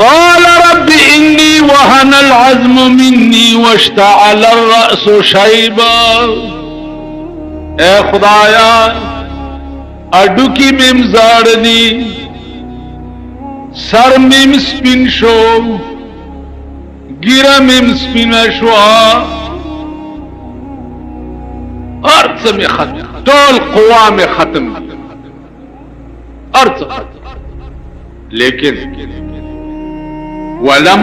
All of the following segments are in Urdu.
قال رب إني وهن العظم مني واشتعل الرأس شيبا اے خدایا اڈو کی میم زاردی سر میم سپین شو گیرا میم سپین شوا ارض میں ختم طول قوا میں ختم ارض ختم لیکن ولم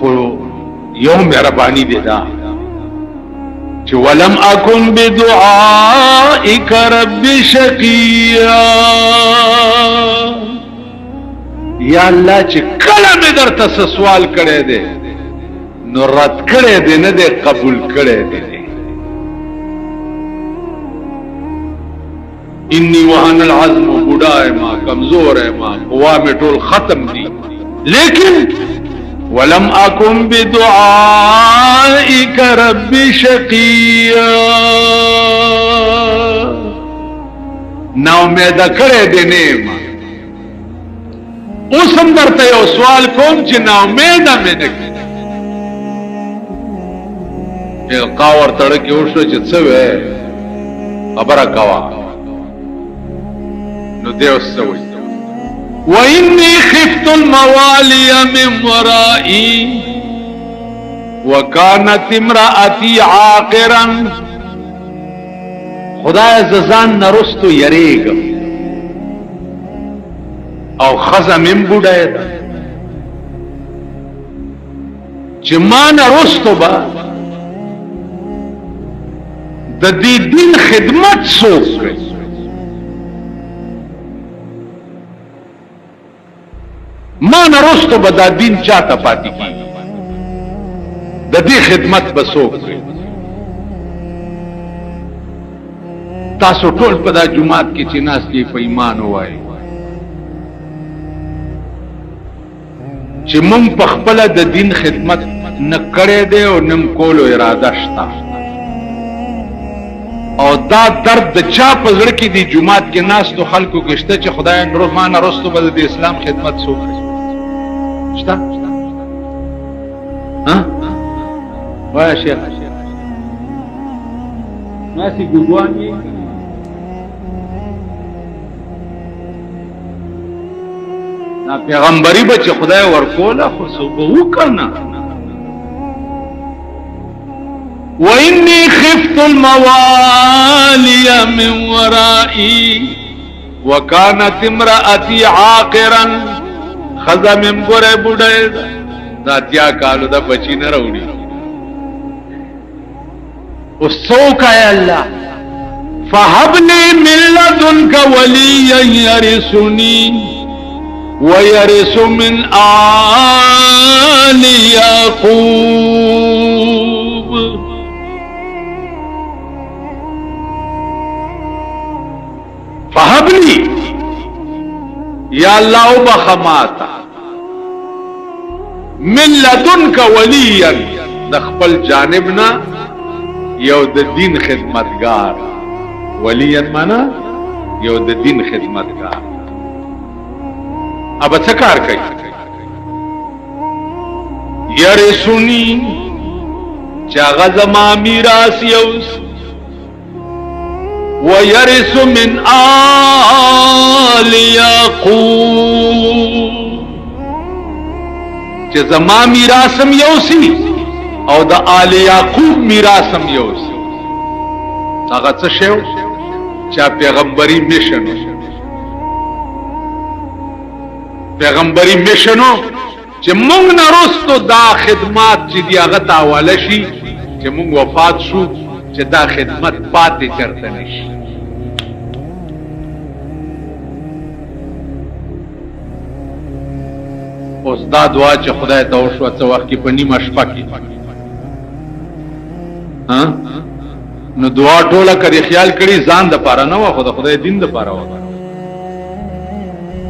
خو یو مهربانی دی دا چې ولم اکن بدعائک رب شقیا، یا الله چې کله مې درته سوال کړی دی نو رد کړی دی نه دی قبول کړی دی. انی وهن العظم، بوډا ما کمزور ما قوا میں ټول ختم دی، لیکن ولم اکن بدعائک رب شقیا، نا امید کړی دی نه ما. اوس هم درته یو سوال کوم چې نا امید مې نه کړی. القا ورته کې وشو چې څه وې خبره کوا. نو دیو سوي وإني خفت الموالي من ورائي وكانت امرأتي عاقرا، خدای ززان نرستو یریگم او خزمم بوډای دا چې ما نرستو با د دې دین خدمت څوک ما نرستو به دا دین چاته پاتې کیږي، د دې خدمت به څوک کوي. تاسو ټول په دا جماعت کې چې ناس کې په ایمان وایي چې مونږ په خپل د دین خدمت نه کړې ده او نم کولو اراده شته، او دا درد د چا په زړه کې دی جماعت کې ناس تو خلکو کې شته چې خدای نورمان رستو به د اسلام خدمت څوک شته؟ ها وای شیخ ناسي ګوګواني نا پیغمبري به چې خدای ورکوله خو څه وکړنه. وإني خفت الموالي من ورائي وكانت امرأتي عاقرا، خزمم ګره بوډای دا تیا کالو دا بچی نه راوړي. او څوک ای الله فهب لي من لدنك وليا يرثني ويرث من آل يعقوب. فهب لي یا اللہ بخماتا من لدنک ولیا، دخپل جانبنا یو د دین خدمتگار، ولیا مانا یو د دین خدمتگار. اب اچھا کار کئی یرثنی چاغ زما میراث یوس، وَيَرِثُ مِنْ آلِ يَعْقُوبَ، چې زما میراثم یوسی او د آل یعقوب میراثم یوسی. هغه څه شی چې پیغمبري میشن، پیغمبري میشنو چې موږ نه رستو دا خدمات چې دی هغه تاواله شي چې موږ وفات شو چې دا خدمت پاتې چرته نشي. اوس دا دعا چې خدای ته وشو څه وخت کې په نیمه شپه کې، ها نو دعا ټوله کړي خیال کړي ځان د پاره نه و، خو د خدای دین د پاره و.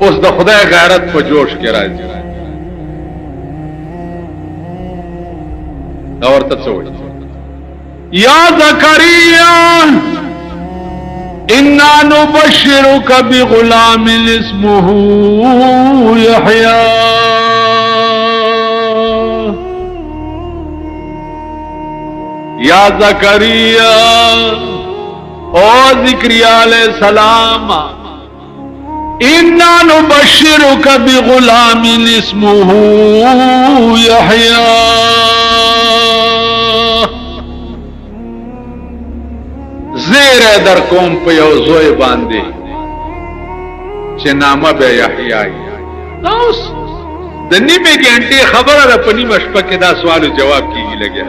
اوس د خدای غیرت په جوش کې راځي. دا ورته څه وایي یا زکریا انا نبشرک بغلام اسمه یحیی. یا زکریا او زکریا علیہ السلام انا نبشرک بغلام اسمه یحیی، زیر در کوم په یو زوی باندې چې نامه به یحیی. اوس د نیمه ګنټه خبره ده په نیمه شپه کې دا سوال او جواب کیږي لګیا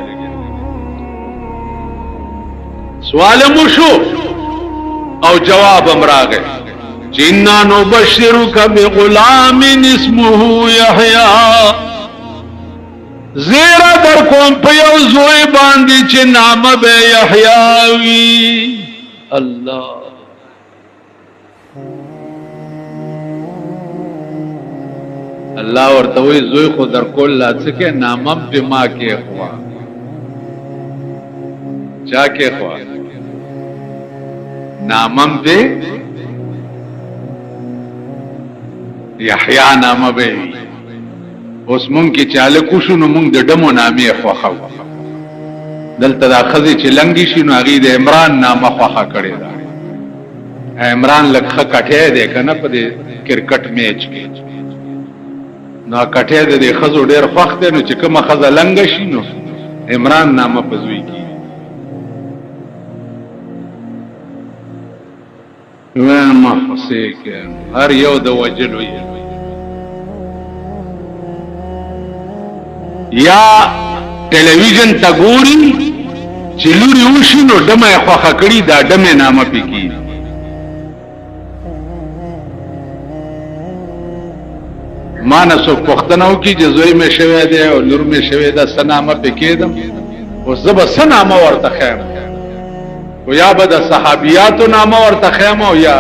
سوال مو شو او جواب امراغه جننا نبشرک بغلام اسمه یحیی زیرا در کوم په یو زوی باندې چې نام به یحیی وی الله الله ورته وی زوی خو در کول لا څه کې نامم په ما کې خوا چا کې خوا نامم دې یحیی نامه به اوس مونږ کې چاله کو شو نو مونږ د ډمو نامې خوخه دلته دا خزي چې لنګي شي نو هغه د عمران نامه خوخه کړي دا عمران لکه کټه دې کنه په دې کرکټ میچ کې نو کټه دې خزو ډېر خوخ دې نو چې کومه خزه لنګ شي نو عمران نامه پزوي کی ما حسیک هر یو د وجلو یا ټلویزیون تا ګوري چې لوري وشي نو دمه خوخه کړي دا دمه نامه پکې ما نه سو پختنو کې جزوی مې شوی دی او لور مې شوی دا سنامه پکې دم او زب سنامه ورته خیم او یا به د صحابیاتو نامه ورته خیم او یا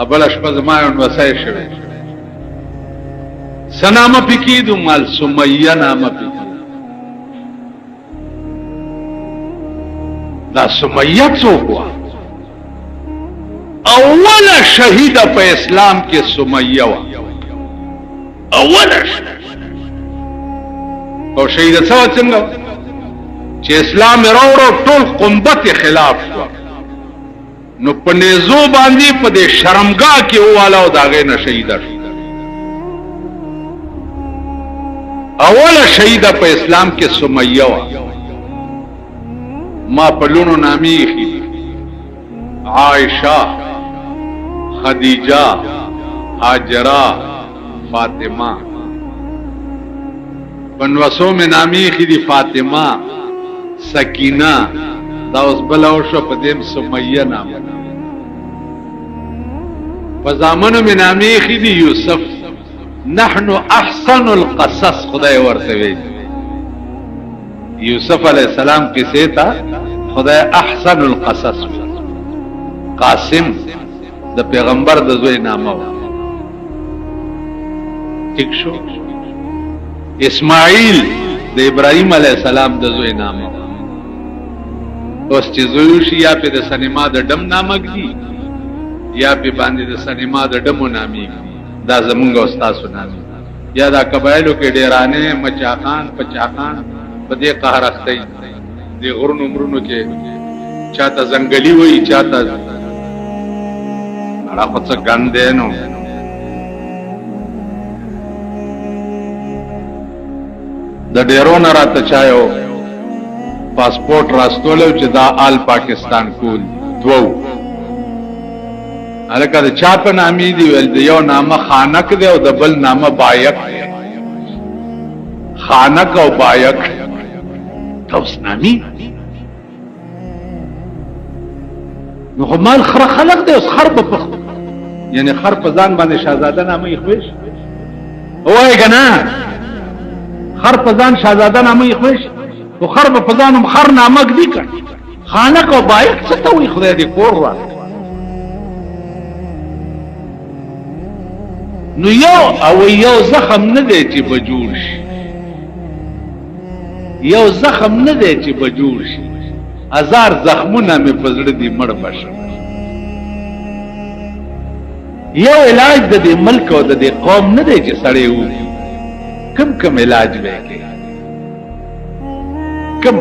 ابل اشپز مایون وسای شوی سنامه پکې دو مال سمیه نامه پکې دا سمیه څوک وا اوله شهیده په اسلام کې سمیه وا اوله او شهیده څنګه چې اسلام راوړو ټول قنبت خلاف شو نو پنیزو باندې په دې شرمګاه کې والا او داغه نه شهیده اوله شهیده په اسلام کې سمیه وا ما پلونو نامی خی عائشہ خدیجہ حاجرہ فاطمہ پنوسو میں نامی خی دی فاطمہ سکینہ دا اس بلاو شو پدیم سمیہ نام فزامنو میں نامی خی دی یوسف نحن احسن القصص خدای ورتوی یوسف علیہ السلام کسے تھا خدای احسن القصص قاسم د پیغمبر د زوی نامه ٹھیک شو اسماعیل د ابراهیم علیہ السلام د زوی نامه اوس چې زوی شي یا په د سنما د ډم نامه دی یا په باندې د سنما د ډمو نامي دا زمونږ استاد سنامي یا دا قبایلو کې ډیرانه مچاخان پچاخان په دې قهر اخته دي غرونو مرونو کې چاته زنګلی وای چاته اړه په څه ګاندې نو د ډیرونو راته چایو پاسپورت راستولو چې دا آل پاکستان کول دوو الکه د چا په نامې دی ول د you Nama خانک the O the bill Nama bike خانک O bike توس نامی نو خو مال خر خلق دی اوس خر په یعنی خر په ځان باندې شاهزاده نامه یې خوښ وای کنه خر په ځان شاهزاده نامه یې خوښ او خر په ځانم خر نامه دی کړ خانک او بایک څه ته وي خدای دې کور وا نو یو زخم نه دی چې بجوړ شي یو زخم نه دی چې بجوړ شي هزار زخمونه مې پزړه دي مړ بشه یو علاج د دې ملک او د دې قوم نه دی چې سړی وو کم علاج وکړي کم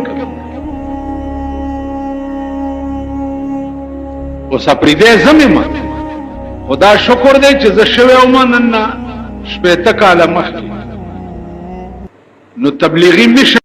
او سپری دې زمما خدا شکر دې چې زه شوی او مننه شپه تکاله مخ نو تبلیغی مش